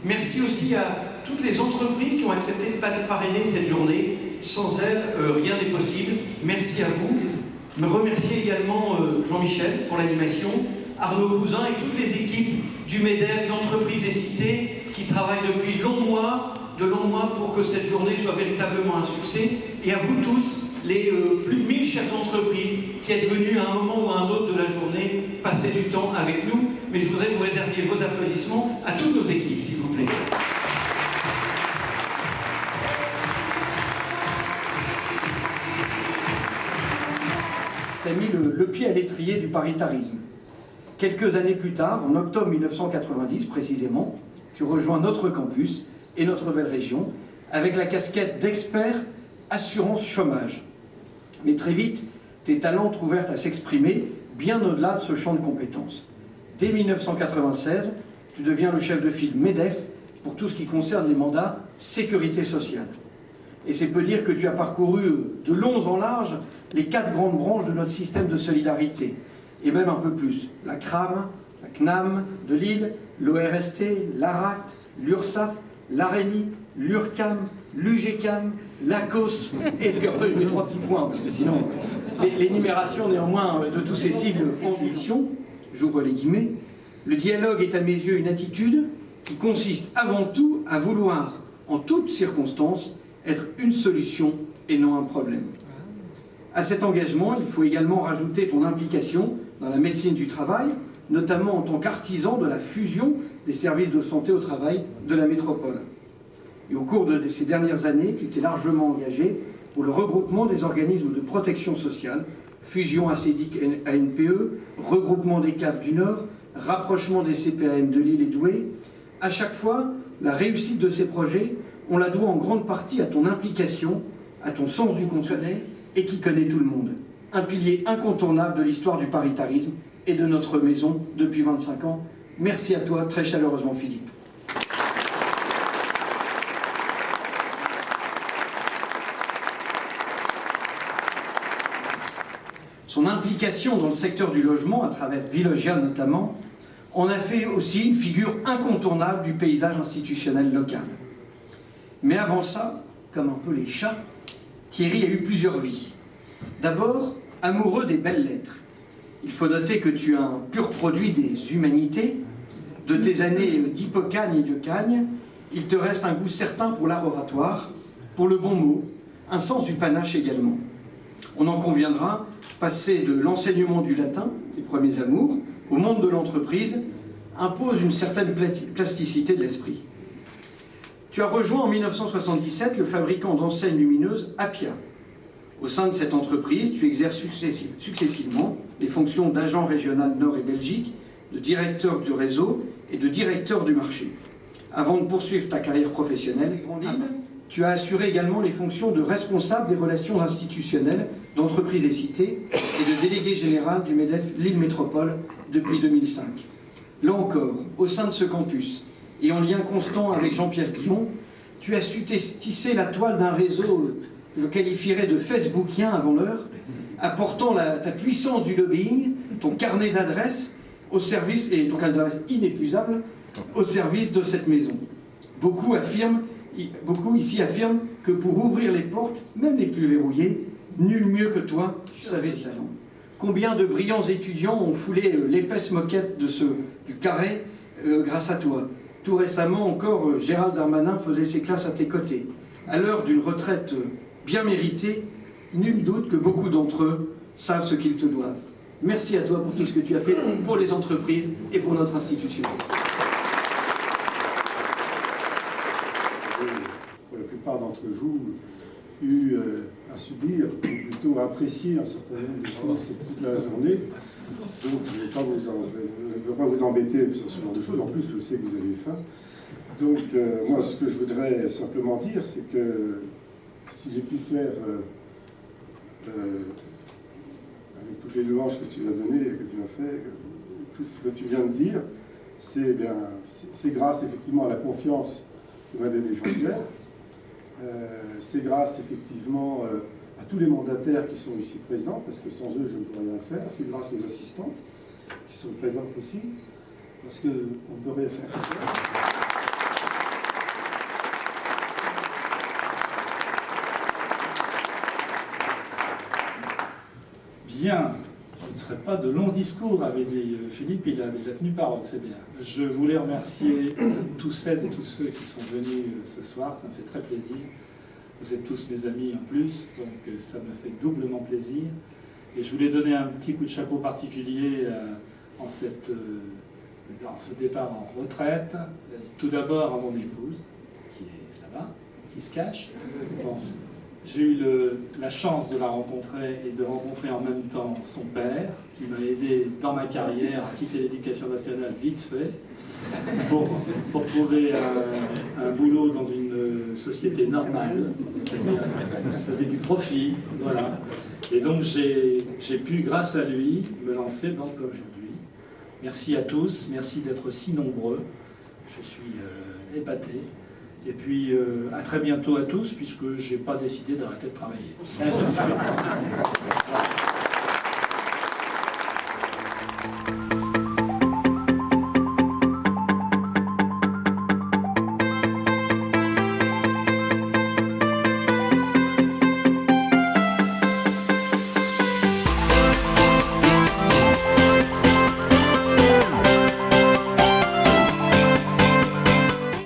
Merci aussi à toutes les entreprises qui ont accepté de parrainer cette journée. Sans elles, rien n'est possible. Merci à vous. Me remercier également Jean-Michel pour l'animation, Arnaud Cousin et toutes les équipes du MEDEF, d'entreprises et cités qui travaillent depuis de longs mois pour que cette journée soit véritablement un succès. Et à vous tous, les plus de 1000 chefs d'entreprise qui êtes venus à un moment ou à un autre de la journée passer du temps avec nous. Mais je voudrais vous réserver vos applaudissements à toutes nos équipes, s'il vous plaît. Tu as mis le pied à l'étrier du paritarisme. Quelques années plus tard, en octobre 1990 précisément, tu rejoins notre campus et notre belle région avec la casquette d'expert assurance chômage. Mais très vite, tes talents trouvèrent à s'exprimer bien au-delà de ce champ de compétences. Dès 1996, tu deviens le chef de file MEDEF pour tout ce qui concerne les mandats sécurité sociale. Et c'est peu dire que tu as parcouru de long en large les 4 grandes branches de notre système de solidarité, et même un peu plus. La CRAM, la CNAM de Lille, l'ORST, l'ARACT, l'URSSAF, l'ARENI, l'URCAM, l'UGCAM, l'ACOS, et puis après je mets 3 petits points, parce que sinon, l'énumération néanmoins de tous ces sigles en diction, j'ouvre les guillemets, le dialogue est à mes yeux une attitude qui consiste avant tout à vouloir, en toutes circonstances, être une solution et non un problème. À cet engagement, il faut également rajouter ton implication dans la médecine du travail, notamment en tant qu'artisan de la fusion des services de santé au travail de la métropole. Et au cours de ces dernières années, tu t'es largement engagé pour le regroupement des organismes de protection sociale, fusion ACDIC-ANPE, regroupement des CAF du Nord, rapprochement des CPAM de Lille et Douai. À chaque fois, la réussite de ces projets, on la doit en grande partie à ton implication, à ton sens du concept et qui connaît tout le monde. Un pilier incontournable de l'histoire du paritarisme et de notre maison depuis 25 ans. Merci à toi très chaleureusement, Philippe. Son implication dans le secteur du logement, à travers Vilogia notamment, en a fait aussi une figure incontournable du paysage institutionnel local. Mais avant ça, comme un peu les chats, Thierry a eu plusieurs vies. D'abord, amoureux des belles lettres. Il faut noter que tu es un pur produit des humanités. De tes années d'Hippocagne et de Cagne, il te reste un goût certain pour l'art oratoire, pour le bon mot, un sens du panache également. On en conviendra, passer de l'enseignement du latin, tes premiers amours, au monde de l'entreprise, impose une certaine plasticité de l'esprit. Tu as rejoint en 1977 le fabricant d'enseignes lumineuses Appia. Au sein de cette entreprise, tu exerces successivement les fonctions d'agent régional Nord et Belgique, de directeur du réseau et de directeur du marché. Avant de poursuivre ta carrière professionnelle, tu as assuré également les fonctions de responsable des relations institutionnelles d'entreprise et cité et de délégué général du MEDEF Lille Métropole depuis 2005. Là encore, au sein de ce campus, et en lien constant avec Jean-Pierre Guillon, tu as su tisser la toile d'un réseau, je qualifierais de facebookien avant l'heure, apportant ta puissance du lobbying, ton carnet d'adresses au service, et ton carnet d'adresses inépuisable, au service de cette maison. Beaucoup ici affirment que pour ouvrir les portes, même les plus verrouillées, nul mieux que toi savait s'y attendre. Combien de brillants étudiants ont foulé l'épaisse moquette du carré grâce à toi. Tout récemment encore, Gérald Darmanin faisait ses classes à tes côtés. À l'heure d'une retraite bien méritée, nul doute que beaucoup d'entre eux savent ce qu'ils te doivent. Merci à toi pour tout ce que tu as fait pour les entreprises et pour notre institution. Pour la plupart d'entre vous, eu à subir, ou plutôt à apprécier un certain nombre de choses toute la journée. Donc je ne vais pas vous embêter sur ce genre de choses. En plus, je sais que vous avez faim. Donc moi, ce que je voudrais simplement dire, c'est que si j'ai pu faire, avec toutes les louanges que tu as données, que tu as fait, tout ce que tu viens de dire, c'est grâce effectivement à la confiance que m'a donné Jean-Pierre. C'est grâce effectivement à tous les mandataires qui sont ici présents, parce que sans eux je ne pourrais rien faire. C'est grâce aux assistantes qui sont présentes aussi. parce qu'on ne peut rien faire. Bien, je ne ferai pas de long discours, avait dit Philippe, il a déjà tenu parole, c'est bien. Je voulais remercier tous celles et tous ceux qui sont venus ce soir, ça me fait très plaisir. Vous êtes tous mes amis en plus, donc ça me fait doublement plaisir. Et je voulais donner un petit coup de chapeau particulier dans ce départ en retraite. Tout d'abord à mon épouse, qui est là-bas, qui se cache. Bon. J'ai eu la chance de la rencontrer et de rencontrer en même temps son père, qui m'a aidé dans ma carrière à quitter l'éducation nationale vite fait, pour trouver un boulot dans une société normale, c'est-à-dire faisait du profit, voilà. Et donc j'ai pu, grâce à lui, me lancer dans aujourd'hui. Merci à tous, merci d'être si nombreux, je suis épaté. Et puis, à très bientôt à tous, puisque je n'ai pas décidé d'arrêter de travailler. Merci.